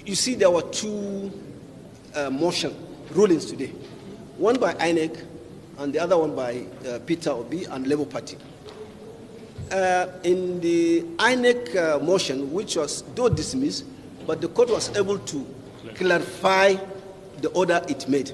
you see there were two motion rulings today, one by INEC and the other one by Peter Obi and Labour Party. In the INEC motion, which was though dismissed, but the court was able to clarify the order it made.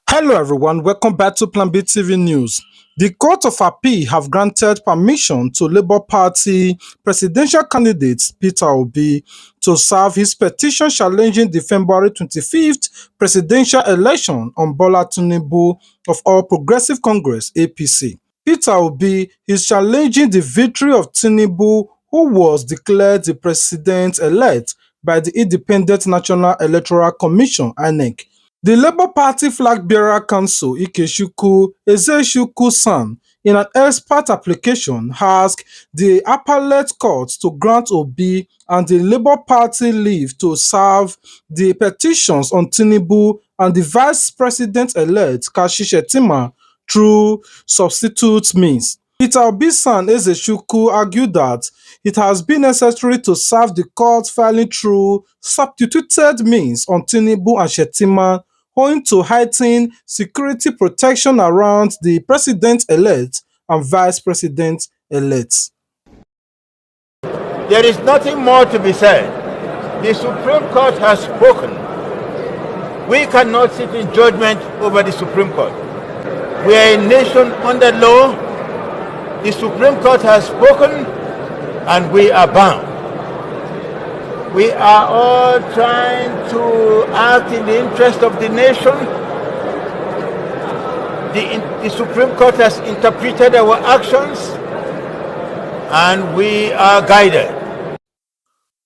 Hello everyone, welcome back to Plan B TV News. The Court of Appeal have granted permission to Labour Party presidential candidate Peter Obi to serve his petition challenging the February 25th presidential election on Bola Tinubu of All Progressive Congress (APC). Peter Obi is challenging the victory of Tinubu, who was declared the president-elect by the Independent National Electoral Commission (INEC). The Labour Party flag-bearer counsel Ikechukwu Ezechukwu-San, in an expert application, asked the appellate court to grant Obi and the Labour Party leave to serve the petitions on Tinubu and the Vice President-elect Kashi Shettima through substitute means. Peter Obi's son Ezechukwu argued that it has been necessary to serve the court filing through substituted means on Tinubu and Shettima owing to heightened security protection around the president-elect and vice president-elect. There is nothing more to be said. The Supreme Court has spoken. We cannot sit in judgment over the Supreme Court. We are a nation under law. The Supreme Court has spoken and we are bound. We are all trying to act in the interest of the nation. The Supreme Court has interpreted our actions and we are guided.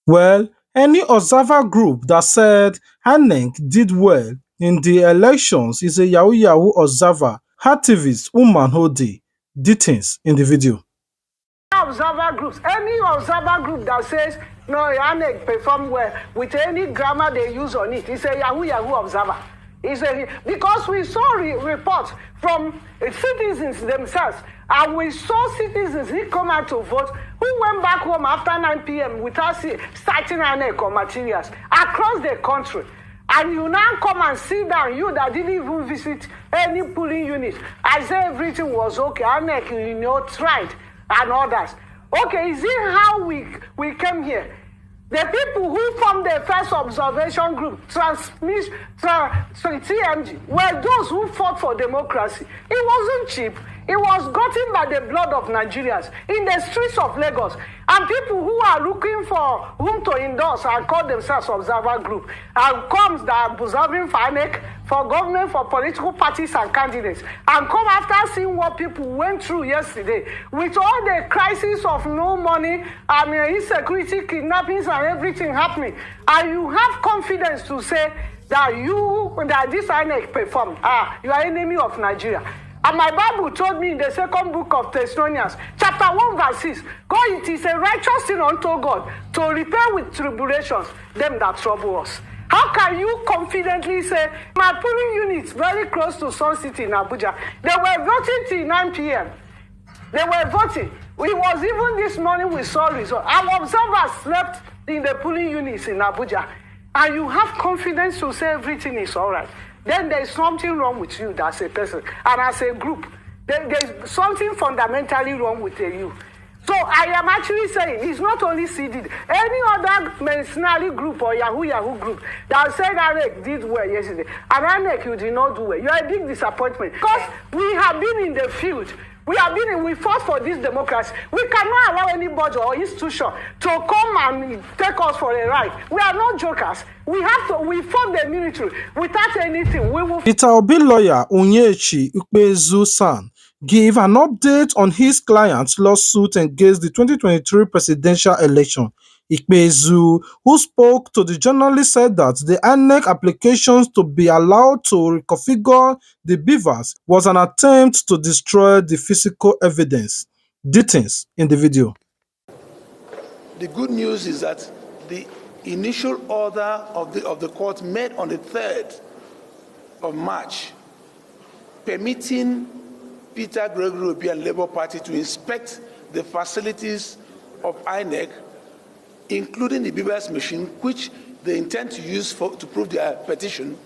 Well, any observer group that said INEC did well in the elections is a Yahoo observer, activist Uman Hodi. Details in the video. Observer groups, any observer group that says no, INEC perform well with any grammar they use on it, it's a Yahoo observer. Because we saw reports from citizens themselves, and we saw citizens who come out to vote who went back home after 9 p.m. without starting INEC or materials across the country. And you now come and sit down, you that didn't even visit any polling unit, I say everything was okay, INEC, tried, and others. Okay, is it how we came here? The people who formed the first observation group, TMG, were those who fought for democracy. It wasn't cheap. It was gotten by the blood of Nigerians in the streets of Lagos. And people who are looking for whom to endorse and call themselves observer group, and comes that are observing for INEC, for government, for political parties and candidates, and come after seeing what people went through yesterday, with all the crisis of no money, insecurity, kidnappings, and everything happening, and you have confidence to say that this INEC performed, you are enemy of Nigeria. And my Bible told me in the second book of Thessalonians, chapter 1, verse 6, God, it is a righteous thing unto God to repair with tribulations them that trouble us. How can you confidently say, my polling units very close to Sun City in Abuja, they were voting till 9 p.m. They were voting. It was even this morning we saw results. Our observers slept in the polling units in Abuja. And you have confidence to say everything is all right. Then there is something wrong with you as a person and as a group. There is something fundamentally wrong with you. So I am actually saying it's not only CD. Any other mercenary group or Yahoo group that said INEC did well yesterday, and INEC you did not do well, you are a big disappointment. Because we have been in the field. We fought for this democracy. We cannot allow anybody or institution to come and take us for a ride. We are not jokers. We fought the military without anything. Peter Obi lawyer Onyechi Ukpezu-San gave an update on his client's lawsuit against the 2023 presidential election. Ikpezu, who spoke to the journalist, said that the INEC applications to be allowed to reconfigure the beavers was an attempt to destroy the physical evidence. Details in the video. The good news is that the initial order of the court made on the 3rd of March, permitting Peter Gregory Obi and Labour Party to inspect the facilities of INEC, including the beavers machine, which they intend to use to prove their petition,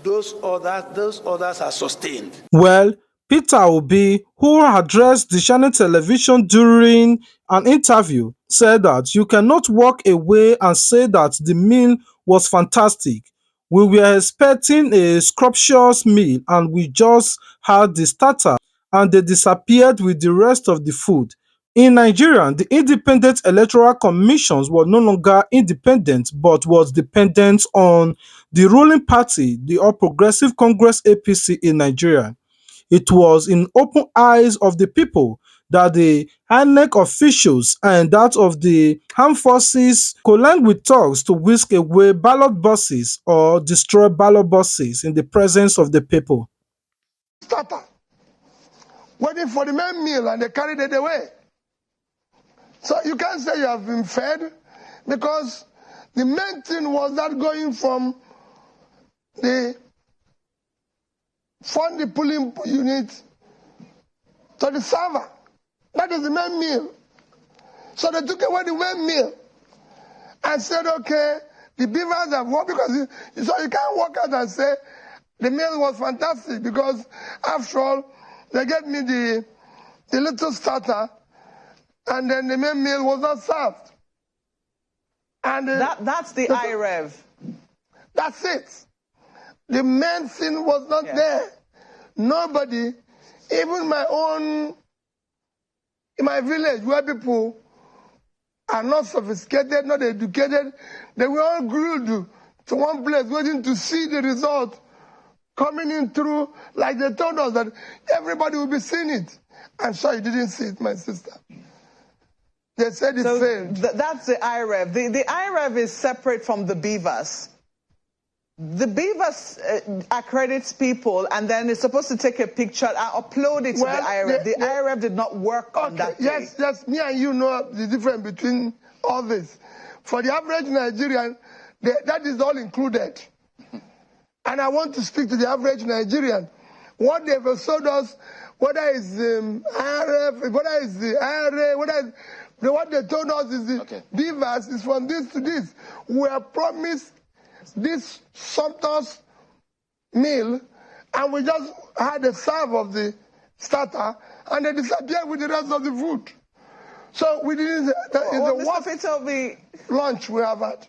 those orders are sustained. Well, Peter Obi, who addressed the channel television during an interview, said that you cannot walk away and say that the meal was fantastic. We were expecting a scrumptious meal and we just had the starter and they disappeared with the rest of the food. In Nigeria, the Independent Electoral Commission was no longer independent but was dependent on the ruling party, the All Progressive Congress (APC) in Nigeria. It was in open eyes of the people that the INEC officials and that of the armed forces collided with thugs to whisk away ballot boxes or destroy ballot boxes in the presence of the people. Starter, waiting for the main meal and they carried it away. So you can't say you have been fed because the main thing was not going from the pulling unit to the server. That is the main meal. So they took away the main meal and said, okay, the beavers have worked because so you can't walk out and say the meal was fantastic because after all, they gave me the little starter and then the main meal was not served. And that's the IREV. That's it. The main thing was not there. Nobody, even in my village where people are not sophisticated, not educated, they were all glued to one place waiting to see the result coming in through, like they told us that everybody will be seeing it. I'm sure you didn't see it, my sister. They said it failed. That's the IREV. The IREV is separate from the beavers. The beavers accredits people and then it's supposed to take a picture and upload it to the IREV. The IREV did not work on that day. Yes, me and you know the difference between all this. For the average Nigerian, that is all included. And I want to speak to the average Nigerian. What they've showed us, whether it's IRF, whether it's the IRA, what they told us is the beavers is from this to this. We are promised this sumptuous meal, and we just had a serve of the starter, and they disappeared with the rest of the food. So we didn't. It's the worst lunch we have had.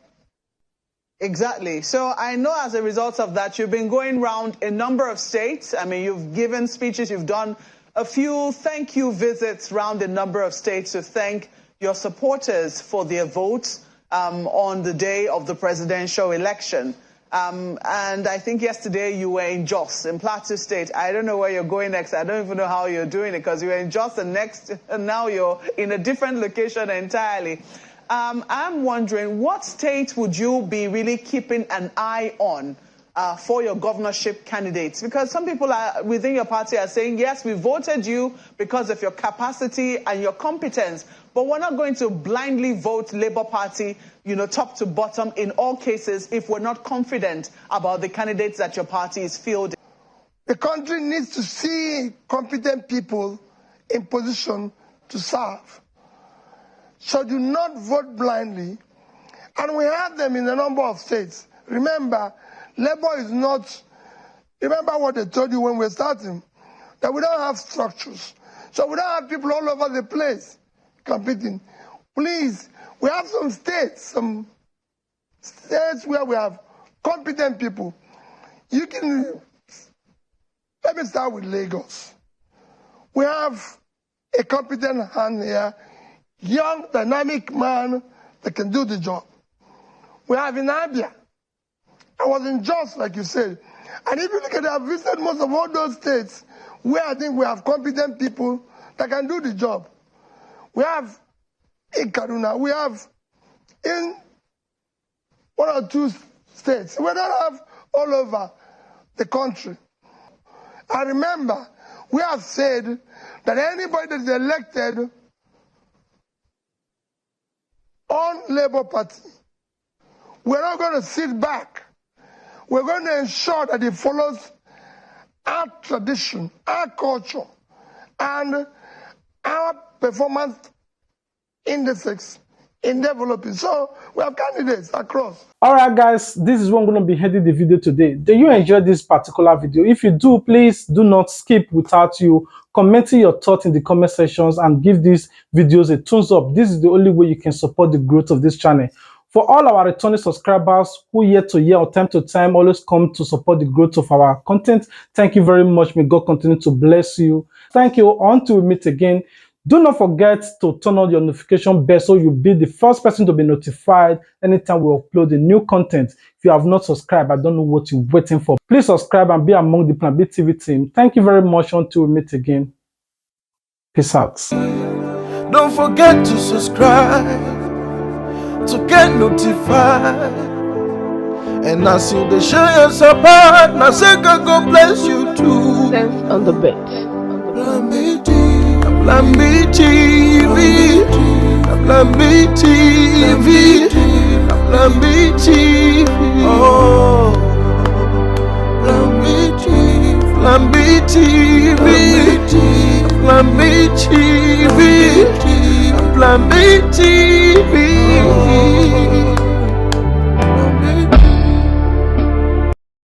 Exactly. So I know as a result of that, you've been going around a number of states. I mean, you've given speeches, you've done a few thank you visits around a number of states to thank your supporters for their votes on the day of the presidential election. And I think yesterday you were in Jos, in Plateau State. I don't know where you're going next. I don't even know how you're doing it because you were in Jos and now you're in a different location entirely. I'm wondering, what state would you be really keeping an eye on for your governorship candidates? Because some people within your party are saying, yes, we voted you because of your capacity and your competence, but we're not going to blindly vote Labour Party, top to bottom in all cases if we're not confident about the candidates that your party is fielding. The country needs to see competent people in position to serve. So do not vote blindly. And we have them in a number of states. Remember, Labour is not... Remember what they told you when we were starting? That we don't have structures. So we don't have people all over the place competing. Please, we have some states where we have competent people. Let me start with Lagos. We have a competent hand here, young, dynamic man that can do the job. We have in Abia. I was in Jos, like you said. And if you look at it, I've visited most of all those states where I think we have competent people that can do the job. We have in Kaduna, we have in one or two states. We don't have all over the country. And remember, we have said that anybody that is elected on Labour Party, we're not going to sit back. We're going to ensure that it follows our tradition, our culture, and our performance indices in developing. So we have candidates across. All right, guys, this is what I'm going to be ending the video today. Do you enjoy this particular video? If you do, please do not skip without you commenting your thoughts in the comment sections and give these videos a thumbs up. This is the only way you can support the growth of this channel. For all our returning subscribers who year to year or time to time always come to support the growth of our content, thank you very much. May God continue to bless you. Thank you. Until we meet again, do not forget to turn on your notification bell so you'll be the first person to be notified anytime we upload a new content. If you have not subscribed, I don't know what you're waiting for. Please subscribe and be among the Plan B TV team. Thank you very much. Until we meet again. Peace out. Don't forget to subscribe to get notified. And as you they share your support, now say God bless you too. Sense on the bed. Plan B TV, Plan B TV, Plan B TV. Oh, Plan B TV, Plan B TV, Plan B TV, Plan B TV.